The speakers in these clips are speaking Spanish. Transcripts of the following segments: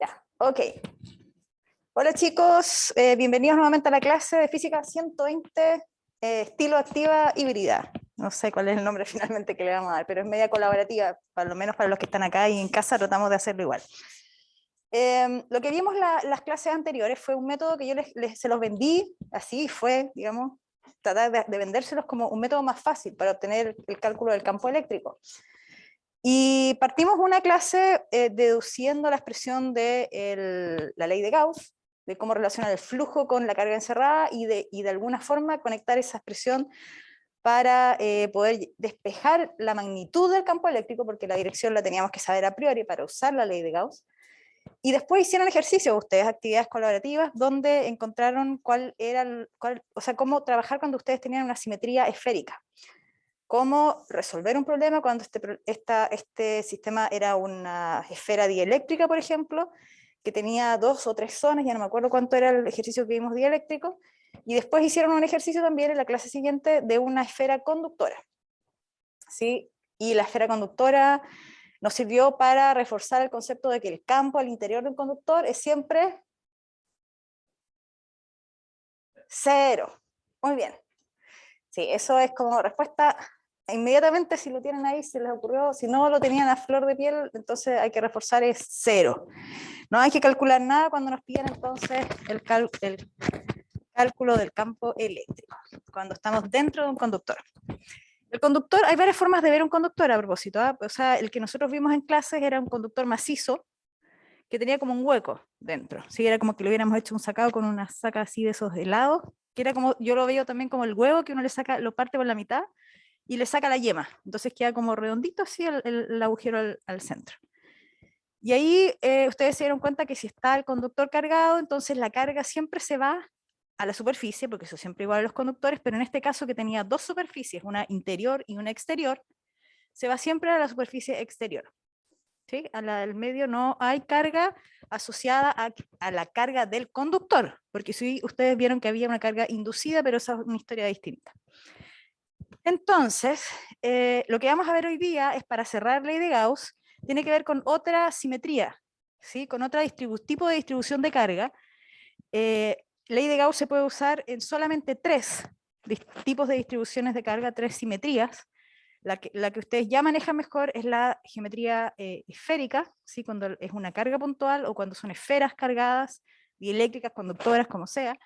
Ya, ok. Hola chicos, bienvenidos nuevamente a la clase de Física 120, estilo activa híbrida. No sé cuál es el nombre finalmente que le vamos a dar, pero es media colaborativa, por lo menos para los que están acá y en casa tratamos de hacerlo igual. Lo que vimos las clases anteriores fue un método que yo se los vendí, así fue, digamos, tratar de vendérselos como un método más fácil para obtener el cálculo del campo eléctrico. Y partimos una clase deduciendo la expresión de la ley de Gauss, de cómo relacionar el flujo con la carga encerrada y de alguna forma conectar esa expresión para poder despejar la magnitud del campo eléctrico, porque la dirección la teníamos que saber a priori para usar la ley de Gauss. Y después hicieron ejercicios ustedes, actividades colaborativas, donde encontraron cómo trabajar cuando ustedes tenían una simetría esférica. Cómo resolver un problema cuando este sistema era una esfera dieléctrica, por ejemplo, que tenía 2 o 3 zonas, ya no me acuerdo cuánto era el ejercicio que vimos dieléctrico, y después hicieron un ejercicio también en la clase siguiente de una esfera conductora. ¿Sí? Y la esfera conductora nos sirvió para reforzar el concepto de que el campo al interior de un conductor es siempre cero. Muy bien. Sí, eso es como respuesta inmediatamente. Si lo tienen ahí, se les ocurrió. Si no lo tenían a flor de piel, entonces hay que reforzar, es cero. No hay que calcular nada cuando nos piden entonces el cálculo del campo eléctrico, cuando estamos dentro de un conductor. El conductor, hay varias formas de ver un conductor a propósito, ¿eh? O sea, el que nosotros vimos en clases era un conductor macizo, que tenía como un hueco dentro, ¿sí? Era como que le hubiéramos hecho un sacado con una saca así de esos helados, que era como, yo lo veo también como el huevo, que uno le saca, lo parte por la mitad, y le saca la yema, entonces queda como redondito así el agujero al centro. Y ahí ustedes se dieron cuenta que si está el conductor cargado, entonces la carga siempre se va a la superficie, porque eso siempre igual a los conductores, pero en este caso que tenía dos superficies, una interior y una exterior, se va siempre a la superficie exterior. ¿Sí? A la del medio no hay carga asociada a la carga del conductor, porque sí, ustedes vieron que había una carga inducida, pero esa es una historia distinta. Entonces, lo que vamos a ver hoy día es, para cerrar ley de Gauss, tiene que ver con otra simetría, ¿sí? Con otro tipo de distribución de carga. Ley de Gauss se puede usar en solamente 3 tipos de distribuciones de carga, 3 simetrías. La que ustedes ya manejan mejor es la geometría esférica, ¿sí? Cuando es una carga puntual o cuando son esferas cargadas, dieléctricas, conductoras, como sea.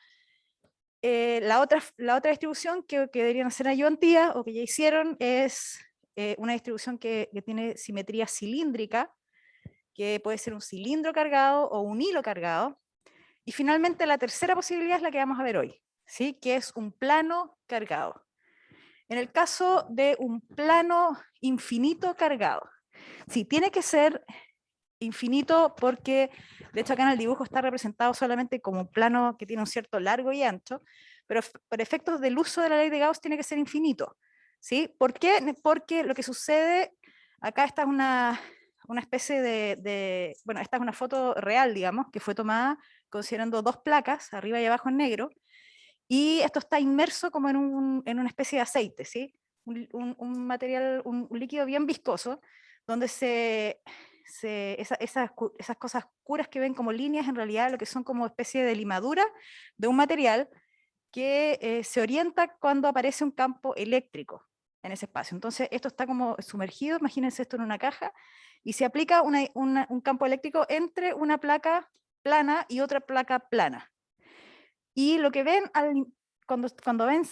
La otra distribución que deberían hacer ayudantía o que ya hicieron es una distribución que tiene simetría cilíndrica, que puede ser un cilindro cargado o un hilo cargado. Y finalmente la tercera posibilidad es la que vamos a ver hoy, ¿sí? Que es un plano cargado. En el caso de un plano infinito cargado, sí, tiene que ser infinito porque, de hecho acá en el dibujo está representado solamente como un plano que tiene un cierto largo y ancho, pero por efectos del uso de la ley de Gauss tiene que ser infinito. ¿Sí? ¿Por qué? Porque lo que sucede, acá esta es una especie bueno, esta es una foto real, digamos, que fue tomada considerando 2 placas, arriba y abajo en negro, y esto está inmerso como en una especie de aceite, ¿sí? Un material, un líquido bien viscoso, donde esas cosas oscuras que ven como líneas, en realidad lo que son como especie de limadura de un material que se orienta cuando aparece un campo eléctrico en ese espacio. Entonces esto está como sumergido, imagínense esto en una caja, y se aplica un campo eléctrico entre una placa plana y otra placa plana. Y lo que ven cuando ven,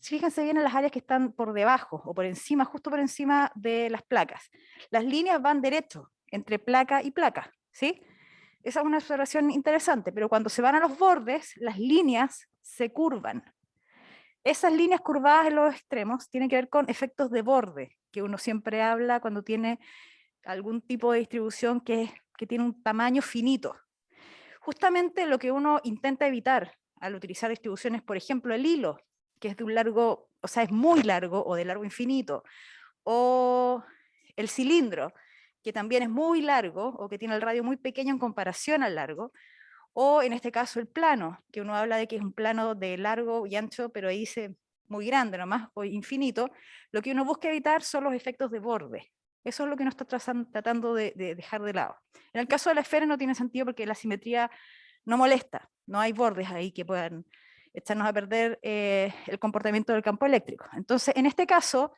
fíjense bien en las áreas que están por debajo o por encima, justo por encima de las placas. Las líneas van derecho entre placa y placa, ¿sí? Esa es una observación interesante, pero cuando se van a los bordes, las líneas se curvan. Esas líneas curvadas en los extremos tienen que ver con efectos de borde, que uno siempre habla cuando tiene algún tipo de distribución que tiene un tamaño finito. Justamente lo que uno intenta evitar al utilizar distribuciones, por ejemplo, el hilo, que es de un largo, o sea, es muy largo o de largo infinito, o el cilindro, que también es muy largo o que tiene el radio muy pequeño en comparación al largo, o en este caso el plano, que uno habla de que es un plano de largo y ancho, pero ahí dice muy grande nomás, o infinito, lo que uno busca evitar son los efectos de borde. Eso es lo que nos está tratando de dejar de lado. En el caso de la esfera no tiene sentido porque la simetría no molesta, no hay bordes ahí que puedan echarnos a perder el comportamiento del campo eléctrico. Entonces, en este caso,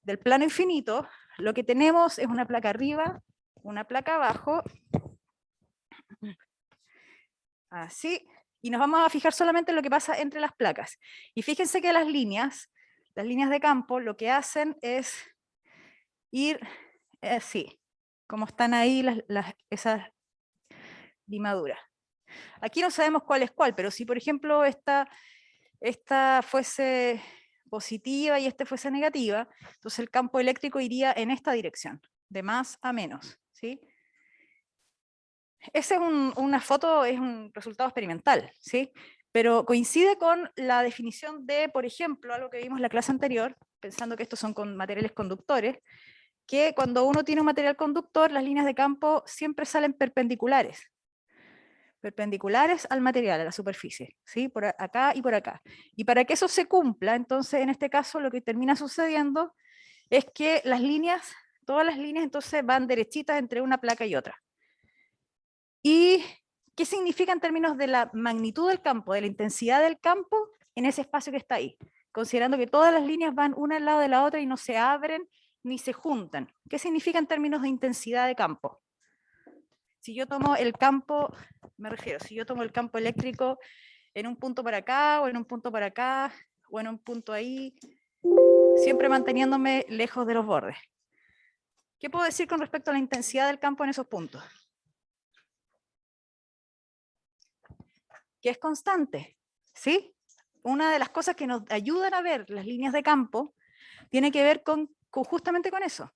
del plano infinito, lo que tenemos es una placa arriba, una placa abajo, así, y nos vamos a fijar solamente en lo que pasa entre las placas. Y fíjense que las líneas de campo, lo que hacen es ir así, como están ahí esas limaduras. Aquí no sabemos cuál es cuál, pero si por ejemplo esta fuese positiva y esta fuese negativa, entonces el campo eléctrico iría en esta dirección, de más a menos, ¿sí? Esa es una foto, es un resultado experimental, ¿sí? Pero coincide con la definición de, por ejemplo, algo que vimos en la clase anterior, pensando que estos son con materiales conductores, que cuando uno tiene un material conductor, las líneas de campo siempre salen perpendiculares al material, a la superficie, ¿sí? Por acá y por acá. Y para que eso se cumpla, entonces en este caso lo que termina sucediendo es que las líneas, todas las líneas entonces van derechitas entre una placa y otra. ¿Y qué significa en términos de la magnitud del campo, de la intensidad del campo en ese espacio que está ahí? Considerando que todas las líneas van una al lado de la otra y no se abren ni se juntan. ¿Qué significa en términos de intensidad de campo? Si yo tomo el campo, me refiero, si yo tomo el campo eléctrico en un punto para acá, o en un punto para acá, o en un punto ahí, siempre manteniéndome lejos de los bordes. ¿Qué puedo decir con respecto a la intensidad del campo en esos puntos? Que es constante, ¿sí? Una de las cosas que nos ayudan a ver las líneas de campo tiene que ver justamente con eso,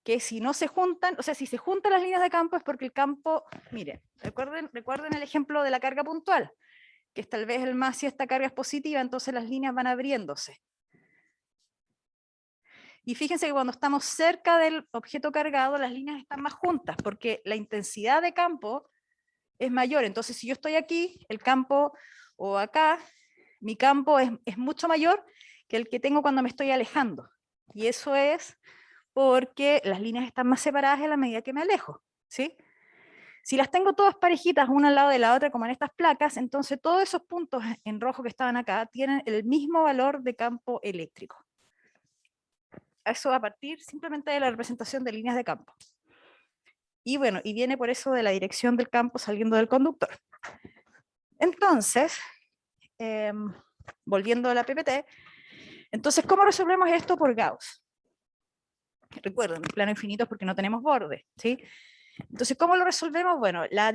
que si no se juntan, o sea, si se juntan las líneas de campo es porque el campo, miren, recuerden el ejemplo de la carga puntual, que es tal vez el más, si esta carga es positiva, entonces las líneas van abriéndose. Y fíjense que cuando estamos cerca del objeto cargado, las líneas están más juntas, porque la intensidad de campo es mayor. Entonces, si yo estoy aquí, el campo, o acá, mi campo es mucho mayor que el que tengo cuando me estoy alejando. Y eso es porque las líneas están más separadas en la medida que me alejo, ¿sí? Si las tengo todas parejitas, una al lado de la otra, como en estas placas, entonces todos esos puntos en rojo que estaban acá tienen el mismo valor de campo eléctrico. Eso a partir simplemente de la representación de líneas de campo. Y bueno, y viene por eso de la dirección del campo saliendo del conductor. Entonces, volviendo a la PPT, entonces, ¿cómo resolvemos esto por Gauss? Recuerden, el plano infinito es porque no tenemos borde, ¿sí? Entonces, ¿cómo lo resolvemos? Bueno, la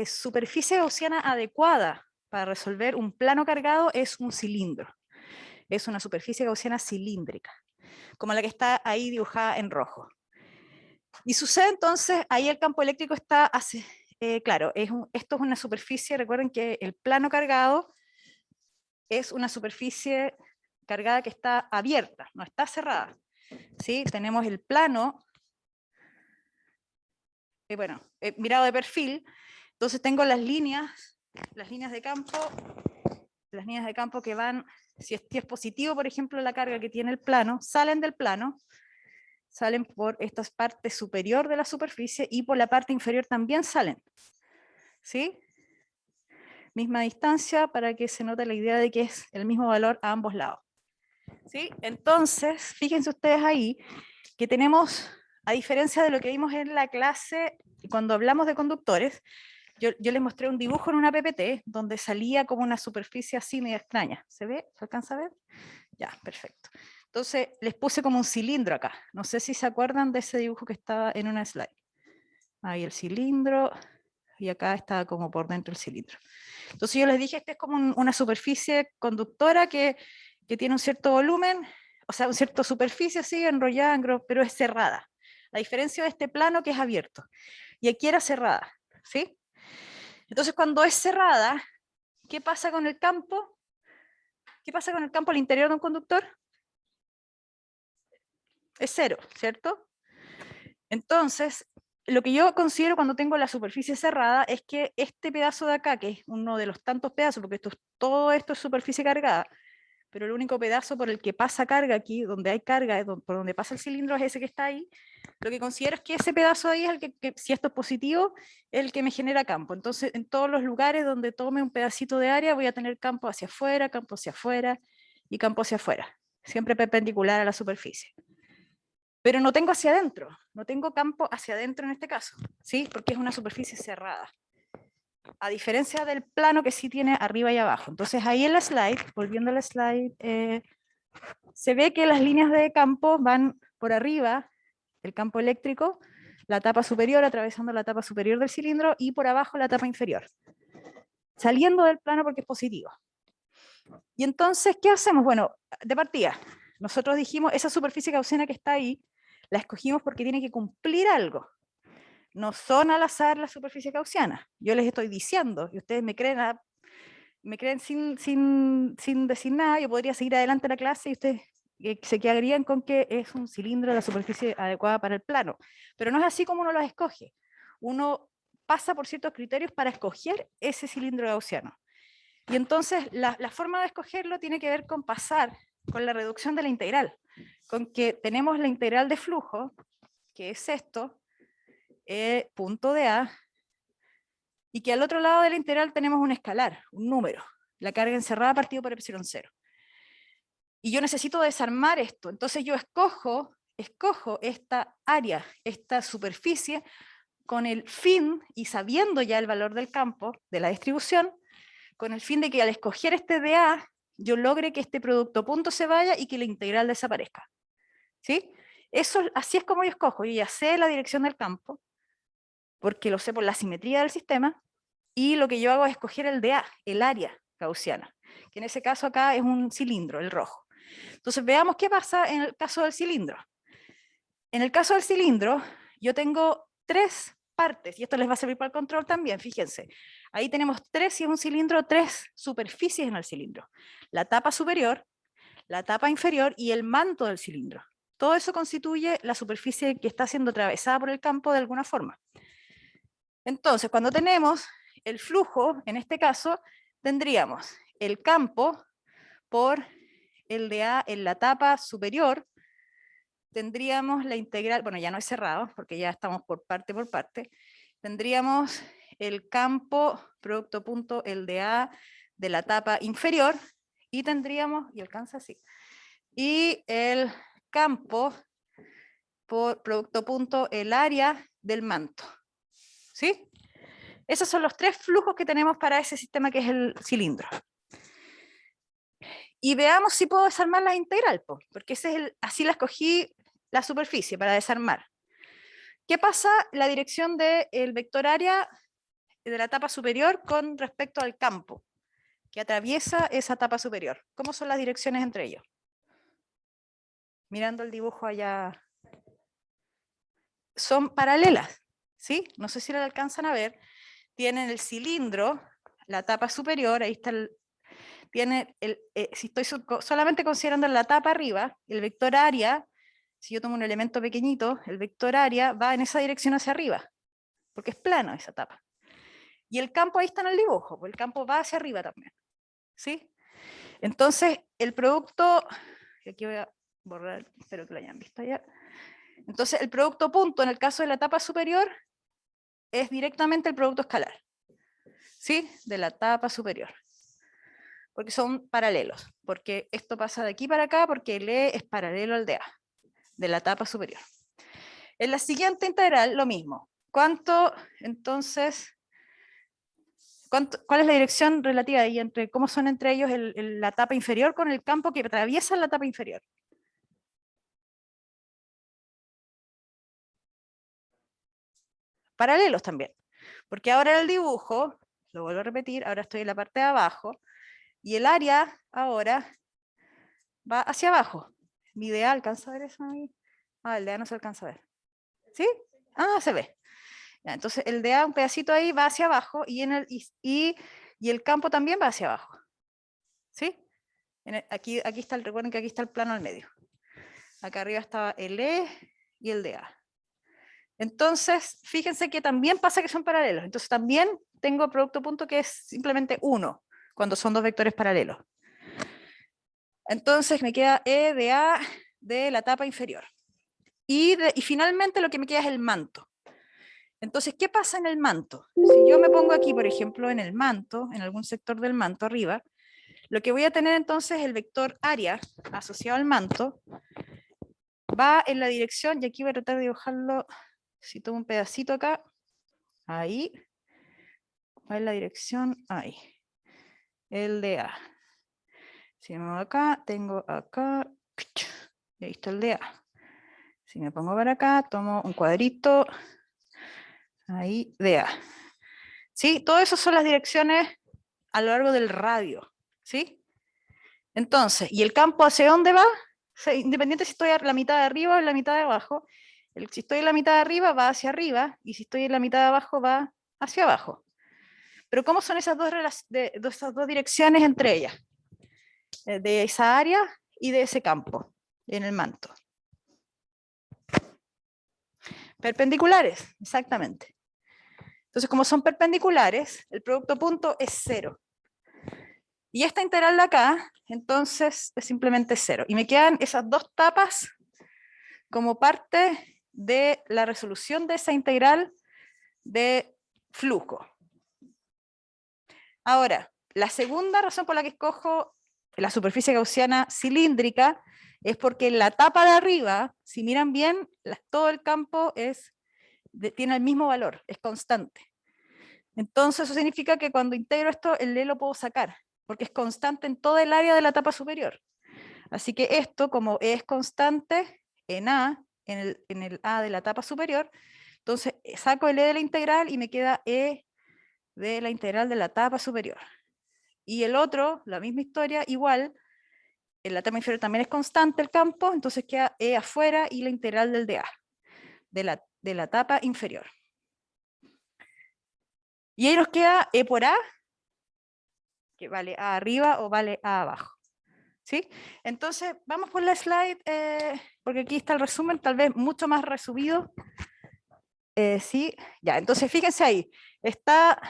superficie gaussiana adecuada para resolver un plano cargado es un cilindro. Es una superficie gaussiana cilíndrica, como la que está ahí dibujada en rojo. Y sucede entonces, ahí el campo eléctrico está, claro, esto es una superficie, recuerden que el plano cargado es una superficie cargada que está abierta, no está cerrada. ¿Sí? Tenemos el plano, mirado de perfil, entonces tengo las líneas de campo que van, si es positivo, por ejemplo, la carga que tiene el plano, salen del plano, salen por esta parte superior de la superficie y por la parte inferior también salen. ¿Sí? Misma distancia para que se note la idea de que es el mismo valor a ambos lados. ¿Sí? Entonces, fíjense ustedes ahí que tenemos, a diferencia de lo que vimos en la clase cuando hablamos de conductores, yo les mostré un dibujo en una PPT donde salía como una superficie así media extraña. ¿Se ve? ¿Se alcanza a ver? Ya, perfecto. Entonces les puse como un cilindro acá. No sé si se acuerdan de ese dibujo que estaba en una slide. Ahí el cilindro y acá está como por dentro el cilindro. Entonces yo les dije, este es como una superficie conductora que tiene un cierto volumen, o sea, una cierta superficie así enrollada, pero es cerrada. La diferencia de este plano que es abierto. Y aquí era cerrada, ¿sí? Entonces cuando es cerrada, ¿qué pasa con el campo? ¿Qué pasa con el campo al interior de un conductor? Es cero, ¿cierto? Entonces, lo que yo considero cuando tengo la superficie cerrada es que este pedazo de acá, que es uno de los tantos pedazos, porque todo esto es superficie cargada, pero el único pedazo por el que pasa carga aquí, donde hay carga, por donde pasa el cilindro es ese que está ahí. Lo que considero es que ese pedazo ahí es el que, si esto es positivo, es el que me genera campo. Entonces, en todos los lugares donde tome un pedacito de área, voy a tener campo hacia afuera y campo hacia afuera, siempre perpendicular a la superficie. Pero no tengo hacia adentro, no tengo campo hacia adentro en este caso, ¿sí? Porque es una superficie cerrada. A diferencia del plano que sí tiene arriba y abajo. Entonces ahí en la slide, volviendo a la slide, se ve que las líneas de campo van por arriba, el campo eléctrico, la tapa superior, atravesando la tapa superior del cilindro, y por abajo la tapa inferior, saliendo del plano porque es positivo. Y entonces, ¿qué hacemos? Bueno, de partida, nosotros dijimos, esa superficie gaussiana que está ahí, la escogimos porque tiene que cumplir algo. No son al azar las superficies gaussianas. Yo les estoy diciendo, y ustedes me creen sin decir nada. Yo podría seguir adelante la clase y ustedes se quedarían con que es un cilindro de la superficie adecuada para el plano. Pero no es así como uno los escoge. Uno pasa por ciertos criterios para escoger ese cilindro gaussiano. Y entonces la forma de escogerlo tiene que ver con pasar con la reducción de la integral, con que tenemos la integral de flujo, que es esto, punto de A, y que al otro lado de la integral tenemos un escalar, un número, la carga encerrada partido por epsilon 0. Y yo necesito desarmar esto, entonces yo escojo esta área, esta superficie, con el fin, y sabiendo ya el valor del campo, de la distribución, con el fin de que al escoger este de A, yo logre que este producto punto se vaya y que la integral desaparezca. ¿Sí? Así es como yo escojo, yo ya sé la dirección del campo, porque lo sé por la simetría del sistema, y lo que yo hago es escoger el de A, el área gaussiana, que en ese caso acá es un cilindro, el rojo. Entonces veamos qué pasa en el caso del cilindro. En el caso del cilindro, yo tengo tres partes, y esto les va a servir para el control también, fíjense. Ahí tenemos si es un cilindro, tres superficies en el cilindro. La tapa superior, la tapa inferior y el manto del cilindro. Todo eso constituye la superficie que está siendo atravesada por el campo de alguna forma. Entonces, cuando tenemos el flujo, en este caso, tendríamos el campo por el de A en la tapa superior, tendríamos la integral, bueno, ya no es cerrado, porque ya estamos por parte, tendríamos el campo producto punto el de A de la tapa inferior, y tendríamos, y alcanza así, y el campo por producto punto el área del manto. ¿Sí? Esos son los tres flujos que tenemos para ese sistema que es el cilindro. Y veamos si puedo desarmar la integral, porque así la escogí la superficie para desarmar. ¿Qué pasa la dirección del vector área de la tapa superior con respecto al campo que atraviesa esa tapa superior? ¿Cómo son las direcciones entre ellos? Mirando el dibujo allá. Son paralelas, ¿sí? No sé si la alcanzan a ver. Tienen el cilindro, la tapa superior, ahí está si estoy solamente considerando la tapa arriba, el vector área, si yo tomo un elemento pequeñito, el vector área va en esa dirección hacia arriba, porque es plano esa tapa. Y el campo ahí está en el dibujo, pues el campo va hacia arriba también, ¿sí? Entonces, el producto, aquí voy a borrar, espero que lo hayan visto ya. Entonces, el producto punto en el caso de la tapa superior es directamente el producto escalar, ¿sí? De la tapa superior. Porque son paralelos, porque esto pasa de aquí para acá, porque el E es paralelo al de A, de la tapa superior. En la siguiente integral, lo mismo. Entonces, ¿cuál es la dirección relativa ahí entre cómo son entre ellos la tapa inferior con el campo que atraviesa la tapa inferior? Paralelos también, porque ahora en el dibujo, lo vuelvo a repetir, ahora estoy en la parte de abajo, y el área ahora va hacia abajo. Mi idea, ¿alcanza a ver eso ahí? Ah, el de A no se alcanza a ver. ¿Sí? Ah, se ve. Ya, entonces el de A, un pedacito ahí, va hacia abajo, y el campo también va hacia abajo. ¿Sí? Aquí está, recuerden que aquí está el plano al medio. Acá arriba estaba el E y el de A. Entonces, fíjense que también pasa que son paralelos. Entonces también tengo producto punto que es simplemente 1, cuando son dos vectores paralelos. Entonces me queda E de A de la tapa inferior. Y finalmente lo que me queda es el manto. Entonces, ¿qué pasa en el manto? Si yo me pongo aquí, por ejemplo, en el manto, en algún sector del manto arriba, lo que voy a tener entonces, el vector área asociado al manto, va en la dirección, y aquí voy a tratar de dibujarlo, si tomo un pedacito acá, ahí, va en la dirección ahí, el de A. Si me muevo acá, tengo acá, y ahí está el de A. Si me pongo para acá, tomo un cuadrito, ahí, de A. ¿Sí? Todo eso son las direcciones a lo largo del radio, ¿sí? Entonces, ¿y el campo hacia dónde va? O sea, independiente si estoy a la mitad de arriba o en la mitad de abajo, si estoy en la mitad de arriba va hacia arriba, y si estoy en la mitad de abajo va hacia abajo. Pero ¿cómo son esas esas dos direcciones entre ellas? De esa área y de ese campo, en el manto. Perpendiculares, exactamente. Entonces, como son perpendiculares, el producto punto es 0. Y esta integral de acá, entonces, es simplemente 0. Y me quedan esas dos tapas como parte de la resolución de esa integral de flujo. Ahora, la segunda razón por la que escojo la superficie gaussiana cilíndrica es porque en la tapa de arriba, si miran bien, todo el campo tiene el mismo valor, es constante. Entonces eso significa que cuando integro esto, el E lo puedo sacar, porque es constante en toda el área de la tapa superior. Así que esto, como E es constante en A, en el A de la tapa superior, entonces saco el E de la integral y me queda E de la integral de la tapa superior. Y el otro, la misma historia, igual, en la tapa inferior también es constante el campo, entonces queda E afuera y la integral del de A, de la tapa inferior. Y ahí nos queda E por A, que vale A arriba o vale A abajo. ¿Sí? Entonces, vamos por la slide, porque aquí está el resumen, tal vez mucho más resumido. Sí, ya, entonces fíjense ahí, está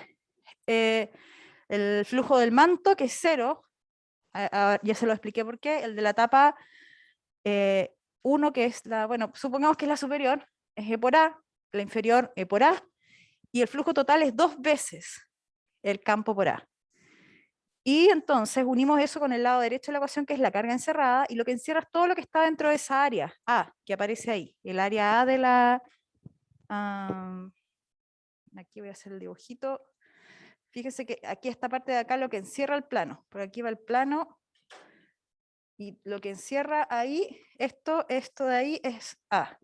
el flujo del manto, que es 0, ya se lo expliqué por qué, el de la tapa 1, que es la, bueno, supongamos que es la superior, es E por A, la inferior E por A, y el flujo total es 2 veces el campo por A. Y entonces unimos eso con el lado derecho de la ecuación, que es la carga encerrada, y lo que encierra es todo lo que está dentro de esa área A, que aparece ahí, el área A de la... aquí voy a hacer el dibujito. Fíjense que aquí esta parte de acá lo que encierra el plano, por aquí va el plano, y lo que encierra ahí, esto de ahí es A.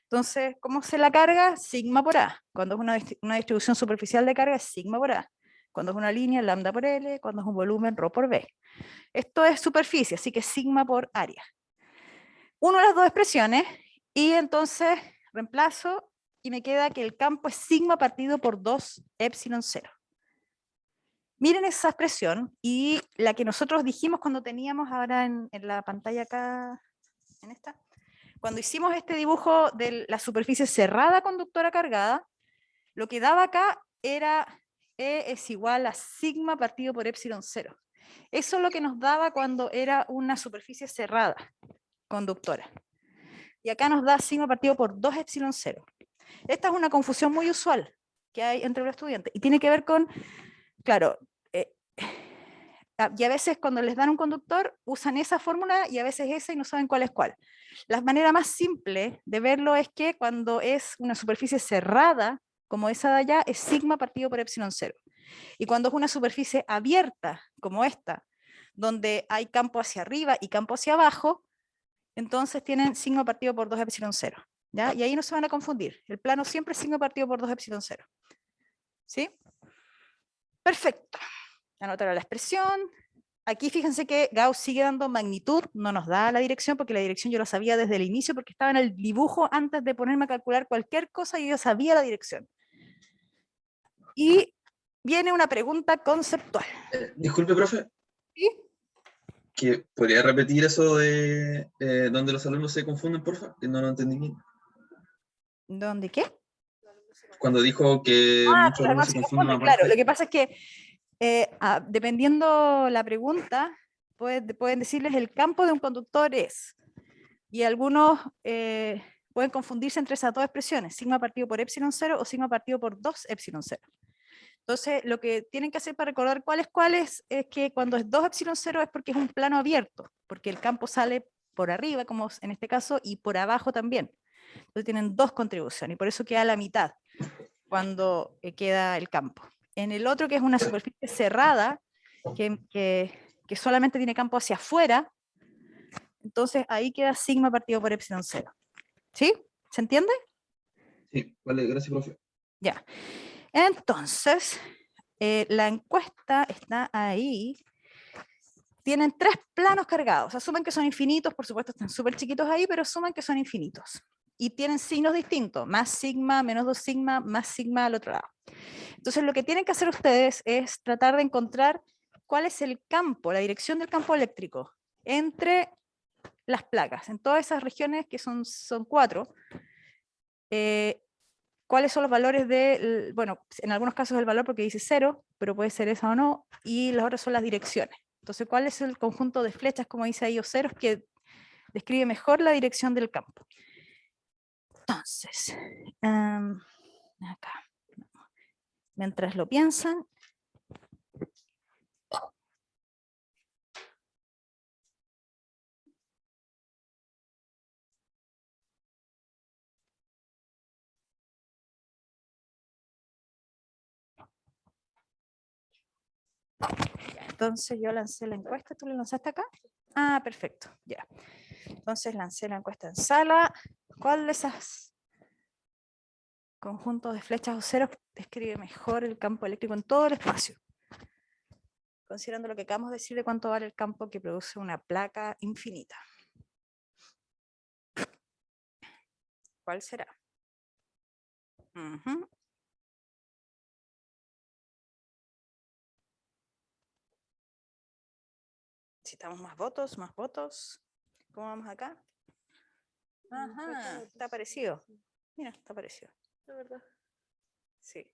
Entonces, ¿cómo se la carga? Sigma por A. Cuando es una distribución superficial de carga, es sigma por A. Cuando es una línea, lambda por L. Cuando es un volumen, ρ por B. Esto es superficie, así que sigma por área. Uno de las dos expresiones, y entonces reemplazo, y me queda que el campo es sigma partido por 2 epsilon 0. Miren esa expresión, y la que nosotros dijimos cuando teníamos ahora en la pantalla acá, en esta, cuando hicimos este dibujo de la superficie cerrada conductora cargada, lo que daba acá era E es igual a sigma partido por epsilon 0. Eso es lo que nos daba cuando era una superficie cerrada conductora. Y acá nos da sigma partido por 2 epsilon 0. Esta es una confusión muy usual que hay entre los estudiantes, y tiene que ver con, claro, y a veces cuando les dan un conductor usan esa fórmula y a veces esa y no saben cuál es cuál. La manera más simple de verlo es que cuando es una superficie cerrada, como esa de allá, es sigma partido por epsilon 0. Y cuando es una superficie abierta, como esta, donde hay campo hacia arriba y campo hacia abajo, entonces tienen sigma partido por 2 epsilon 0. ¿Ya? Y ahí no se van a confundir. El plano siempre es sigma partido por 2 epsilon 0. ¿Sí? Perfecto. Anotar la expresión. Aquí fíjense que Gauss sigue dando magnitud, no nos da la dirección, porque la dirección yo lo sabía desde el inicio, porque estaba en el dibujo antes de ponerme a calcular cualquier cosa, y yo sabía la dirección. Y viene una pregunta conceptual. Disculpe, profe. ¿Sí? ¿Que podría repetir eso de donde los alumnos se confunden, porfa? Que no lo entendí bien. ¿Dónde qué? Cuando dijo que muchos Claro, no alumnos se se confunden confunde, una claro. parte. Lo que pasa es que dependiendo la pregunta, pueden decirles el campo de un conductor es. Y algunos pueden confundirse entre esas dos expresiones, sigma partido por epsilon 0 o sigma partido por 2 epsilon 0. Entonces, lo que tienen que hacer para recordar cuál es que cuando es 2 epsilon 0 es porque es un plano abierto, porque el campo sale por arriba, como en este caso, y por abajo también. Entonces tienen dos contribuciones, y por eso queda a la mitad cuando queda el campo. En el otro, que es una superficie cerrada, que solamente tiene campo hacia afuera, entonces ahí queda sigma partido por epsilon 0. ¿Sí? ¿Se entiende? Sí, vale, gracias, profe. Ya. Entonces, la encuesta está ahí. Tienen 3 planos cargados. Asumen que son infinitos, por supuesto están súper chiquitos ahí, pero asumen que son infinitos. Y tienen signos distintos, más sigma, menos 2 sigma, más sigma al otro lado. Entonces lo que tienen que hacer ustedes es tratar de encontrar cuál es el campo, la dirección del campo eléctrico entre las placas, en todas esas regiones que son 4, cuáles son los valores de, bueno, en algunos casos el valor porque dice 0, pero puede ser esa o no, y las otras son las direcciones. Entonces, ¿cuál es el conjunto de flechas, como dice ahí, o ceros, que describe mejor la dirección del campo? Entonces, acá, mientras lo piensan, ya, entonces yo lancé la encuesta, ¿tú la lanzaste acá? Ah, perfecto, ya. Entonces lancé la encuesta en sala. ¿Cuál de esas conjuntos de flechas o ceros describe mejor el campo eléctrico en todo el espacio? Considerando lo que acabamos de decir de cuánto vale el campo que produce una placa infinita. ¿Cuál será? Necesitamos más votos, más votos. ¿Cómo vamos acá? Ajá, está parecido. Mira, está parecido. De verdad. Sí.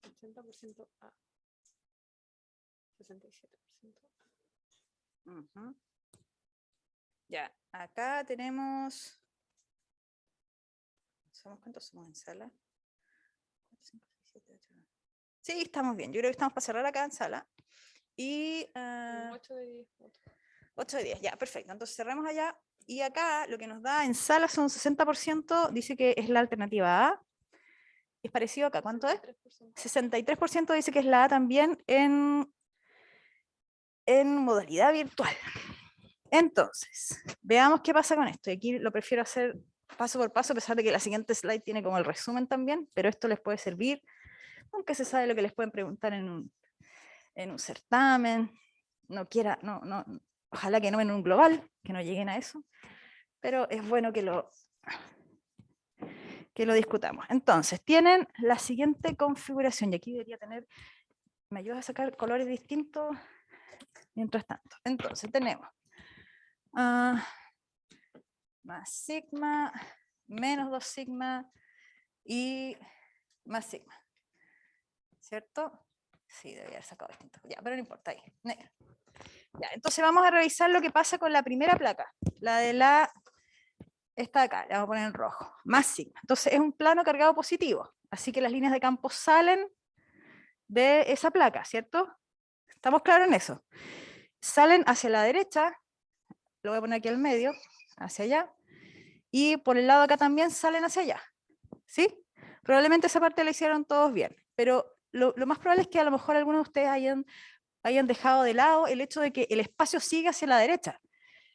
80% A. 67% A. Ya, acá tenemos... ¿Somos cuántos somos en sala? 4, 5, 6, 7, 8, 9. Sí, estamos bien. Yo creo que estamos para cerrar acá en sala. Y 8 de 10 votos. 8 de 10, ya, perfecto. Entonces cerremos allá. Y acá lo que nos da en sala son 60%, dice que es la alternativa A. ¿Es parecido acá? ¿Cuánto es? 63% dice que es la A también en modalidad virtual. Entonces, veamos qué pasa con esto. Y aquí lo prefiero hacer paso por paso, a pesar de que la siguiente slide tiene como el resumen también, pero esto les puede servir, aunque se sabe lo que les pueden preguntar en un certamen. Ojalá que no en un global, que no lleguen a eso, pero es bueno que lo discutamos. Entonces, tienen la siguiente configuración, y aquí debería tener, ¿me ayudas a sacar colores distintos? Mientras tanto, entonces tenemos más sigma, menos 2 sigma y más sigma, ¿cierto? Sí, debería haber sacado distinto, ya, pero no importa, ahí, negro. Ya, entonces vamos a revisar lo que pasa con la primera placa, la de esta de acá, la vamos a poner en rojo, más sigma. Entonces es un plano cargado positivo, así que las líneas de campo salen de esa placa, ¿cierto? ¿Estamos claros en eso? Salen hacia la derecha, lo voy a poner aquí al medio, hacia allá, y por el lado acá también salen hacia allá, ¿sí? Probablemente esa parte la hicieron todos bien, pero lo más probable es que a lo mejor algunos de ustedes hayan dejado de lado el hecho de que el espacio sigue hacia la derecha.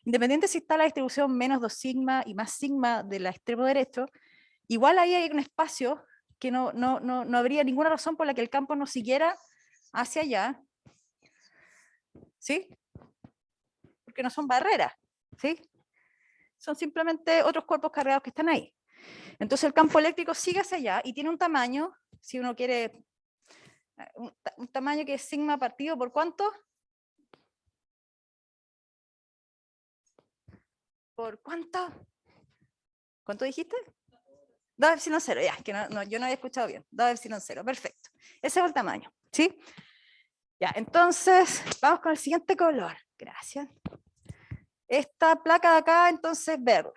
Independiente si está la distribución menos 2 sigma y más sigma del extremo derecho, igual ahí hay un espacio que no habría ninguna razón por la que el campo no siguiera hacia allá, ¿sí? Porque no son barreras, ¿sí? Son simplemente otros cuerpos cargados que están ahí. Entonces el campo eléctrico sigue hacia allá y tiene un tamaño, si uno quiere, un tamaño que es sigma partido por ¿cuánto? ¿Por cuánto? ¿Cuánto dijiste? 2 epsilon 0, ya, que yo no había escuchado bien. 2 epsilon 0, perfecto. Ese es el tamaño. ¿Sí? Ya, entonces, vamos con el siguiente color. Gracias. Esta placa de acá, entonces, verde.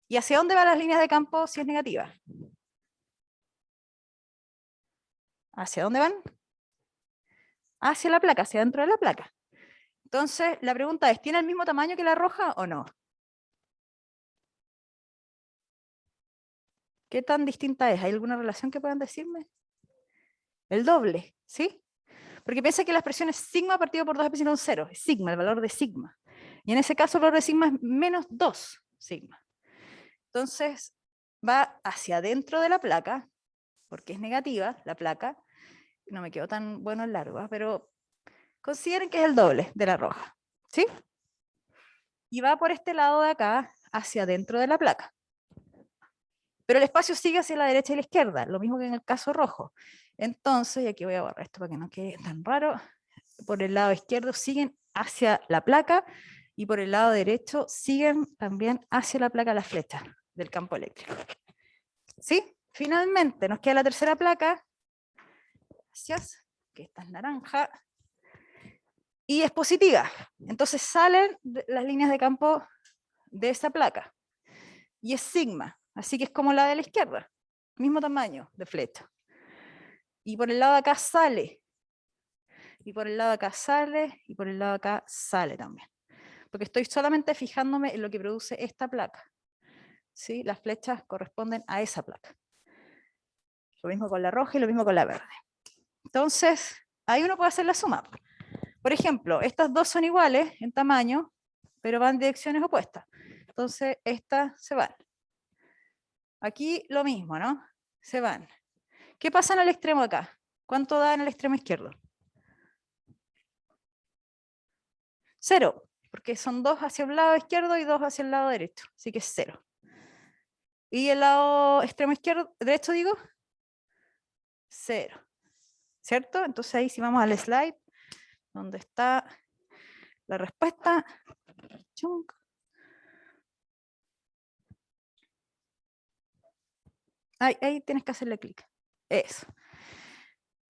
¿Y hacia dónde van las líneas de campo si es negativa? ¿Hacia dónde van? Hacia la placa, hacia dentro de la placa. Entonces, la pregunta es, ¿tiene el mismo tamaño que la roja o no? ¿Qué tan distinta es? ¿Hay alguna relación que puedan decirme? El doble, ¿sí? Porque piensa que la expresión es sigma partido por 2 epsilon 0, es sigma, el valor de sigma. Y en ese caso el valor de sigma es menos 2 sigma. Entonces va hacia adentro de la placa, porque es negativa la placa. No me quedó tan bueno el largo, pero consideren que es el doble de la roja, ¿sí? Y va por este lado de acá, hacia adentro de la placa. Pero el espacio sigue hacia la derecha y la izquierda, lo mismo que en el caso rojo. Entonces, y aquí voy a borrar esto para que no quede tan raro, por el lado izquierdo siguen hacia la placa y por el lado derecho siguen también hacia la placa las flechas del campo eléctrico. ¿Sí? Finalmente nos queda la tercera placa, gracias, que esta es naranja, y es positiva. Entonces salen las líneas de campo de esa placa y es sigma, así que es como la de la izquierda, mismo tamaño de flecha. Y por el lado de acá sale, y por el lado de acá sale, y por el lado de acá sale también. Porque estoy solamente fijándome en lo que produce esta placa. ¿Sí? Las flechas corresponden a esa placa. Lo mismo con la roja y lo mismo con la verde. Entonces, ahí uno puede hacer la suma. Por ejemplo, estas dos son iguales en tamaño, pero van en direcciones opuestas. Entonces, estas se van. Aquí lo mismo, ¿no? Se van. ¿Qué pasa en el extremo acá? ¿Cuánto da en el extremo izquierdo? 0, porque son 2 hacia un lado izquierdo y 2 hacia el lado derecho, así que es 0. ¿Y el lado extremo izquierdo, derecho digo? 0. ¿Cierto? Entonces ahí si vamos al slide, donde está la respuesta. Chunk. Ahí tienes que hacerle clic. Eso.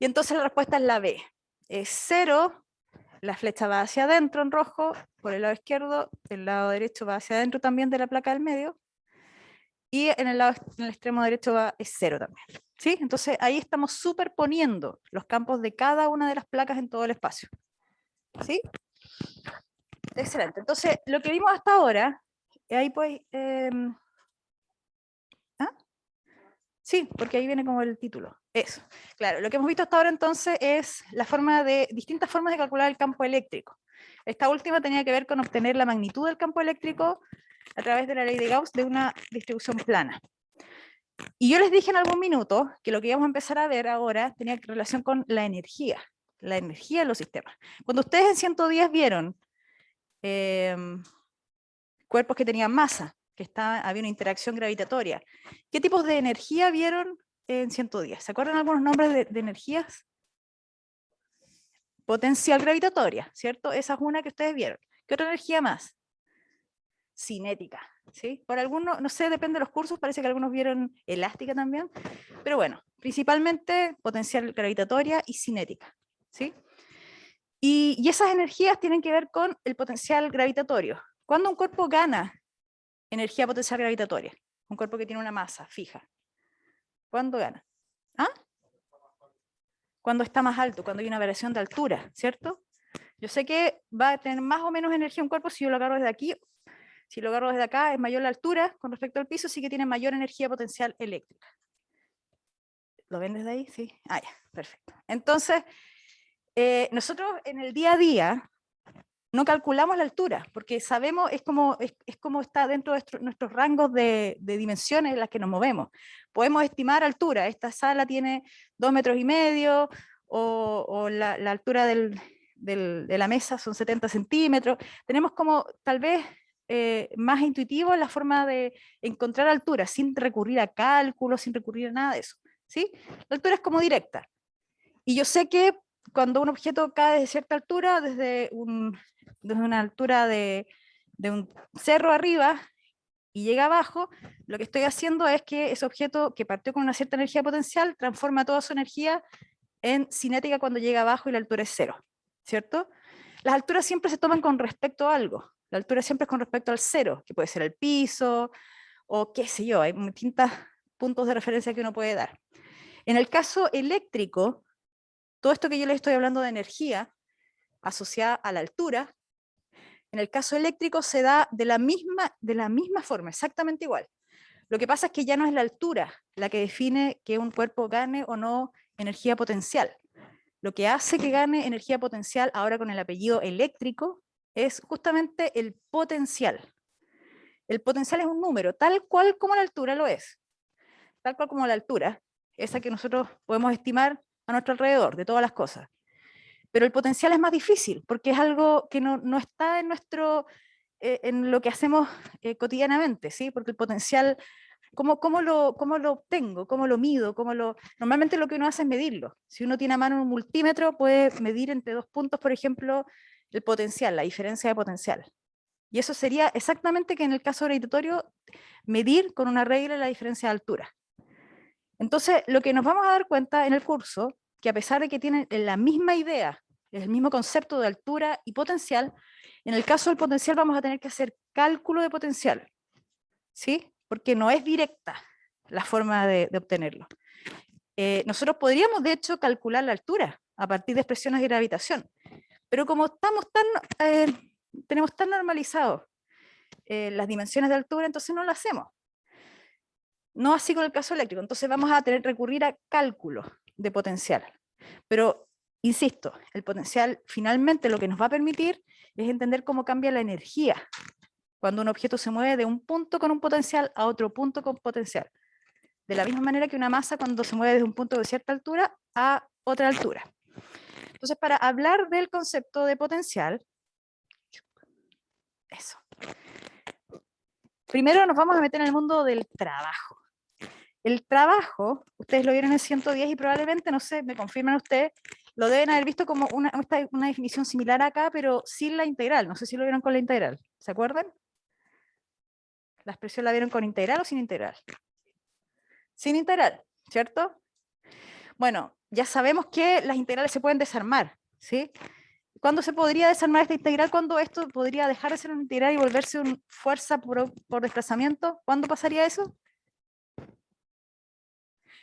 Y entonces la respuesta es la B. Es 0, la flecha va hacia adentro en rojo, por el lado izquierdo, el lado derecho va hacia adentro también de la placa del medio, y en el extremo derecho es 0 también. ¿Sí? Entonces ahí estamos superponiendo los campos de cada una de las placas en todo el espacio. ¿Sí? Excelente. Entonces, lo que vimos hasta ahora, ahí pues... ¿ah? Sí, porque ahí viene como el título. Eso. Claro, lo que hemos visto hasta ahora entonces es la forma de distintas formas de calcular el campo eléctrico. Esta última tenía que ver con obtener la magnitud del campo eléctrico a través de la ley de Gauss de una distribución plana. Y yo les dije en algún minuto que lo que íbamos a empezar a ver ahora tenía relación con la energía de los sistemas. Cuando ustedes en 110 vieron cuerpos que tenían masa, que había una interacción gravitatoria, ¿qué tipos de energía vieron en 110? ¿Se acuerdan algunos nombres de energías? Potencial gravitatoria, ¿cierto? Esa es una que ustedes vieron. ¿Qué otra energía más? Cinética, ¿sí? Por algunos, no sé, depende de los cursos, parece que algunos vieron elástica también, pero bueno, principalmente potencial gravitatoria y cinética, ¿sí? Y esas energías tienen que ver con el potencial gravitatorio. Cuando un cuerpo gana energía potencial gravitatoria, un cuerpo que tiene una masa fija, ¿cuándo gana? ¿Ah? Cuando está más alto, cuando hay una variación de altura, ¿cierto? Yo sé que va a tener más o menos energía un cuerpo si yo lo agarro desde aquí. Si lo agarro desde acá, es mayor la altura con respecto al piso, sí que tiene mayor energía potencial eléctrica. ¿Lo ven desde ahí? Sí. Ah, ya, perfecto. Entonces, nosotros en el día a día no calculamos la altura, porque sabemos, es como está dentro de nuestros rangos de dimensiones en las que nos movemos. Podemos estimar altura, esta sala tiene 2,5 metros, o la altura de la mesa son 70 centímetros. Tenemos como tal vez más intuitivo la forma de encontrar altura, sin recurrir a cálculos, sin recurrir a nada de eso. ¿Sí? La altura es como directa. Y yo sé que cuando un objeto cae de cierta altura, desde una altura de un cerro arriba y llega abajo, lo que estoy haciendo es que ese objeto que partió con una cierta energía potencial transforma toda su energía en cinética cuando llega abajo y la altura es 0, ¿cierto? Las alturas siempre se toman con respecto a algo. La altura siempre es con respecto al 0, que puede ser el piso, o qué sé yo, hay distintos puntos de referencia que uno puede dar. En el caso eléctrico, todo esto que yo les estoy hablando de energía asociada a la altura, en el caso eléctrico se da de la misma forma, exactamente igual. Lo que pasa es que ya no es la altura la que define que un cuerpo gane o no energía potencial. Lo que hace que gane energía potencial ahora con el apellido eléctrico es justamente el potencial. El potencial es un número, tal cual como la altura lo es. Tal cual como la altura, esa que nosotros podemos estimar a nuestro alrededor, de todas las cosas. Pero el potencial es más difícil, porque es algo que no está en en lo que hacemos cotidianamente, ¿sí? Porque el potencial, ¿cómo lo obtengo? ¿Cómo lo mido? Normalmente lo que uno hace es medirlo. Si uno tiene a mano un multímetro, puede medir entre 2 puntos, por ejemplo, el potencial, la diferencia de potencial. Y eso sería exactamente que en el caso gravitatorio, medir con una regla la diferencia de altura. Entonces, lo que nos vamos a dar cuenta en el curso, que a pesar de que tienen la misma idea, el mismo concepto de altura y potencial, en el caso del potencial vamos a tener que hacer cálculo de potencial, ¿sí? Porque no es directa la forma de obtenerlo. Nosotros podríamos, de hecho, calcular la altura a partir de expresiones de gravitación, pero como tenemos tan normalizado las dimensiones de altura, entonces no lo hacemos. No así con el caso eléctrico, entonces vamos a tener que recurrir a cálculos de potencial. Pero, insisto, el potencial finalmente lo que nos va a permitir es entender cómo cambia la energía cuando un objeto se mueve de un punto con un potencial a otro punto con potencial. De la misma manera que una masa cuando se mueve de un punto de cierta altura a otra altura. Entonces, para hablar del concepto de potencial, eso. Primero nos vamos a meter en el mundo del trabajo. El trabajo, ustedes lo vieron en 110 y probablemente, no sé, me confirman ustedes, lo deben haber visto como una definición similar acá, pero sin la integral. No sé si lo vieron con la integral. ¿Se acuerdan? ¿La expresión la vieron con integral o sin integral? Sin integral, ¿cierto? Bueno, ya sabemos que las integrales se pueden desarmar, ¿sí? ¿Cuándo se podría desarmar esta integral? ¿Cuándo esto podría dejar de ser una integral y volverse una fuerza por desplazamiento? ¿Cuándo pasaría eso?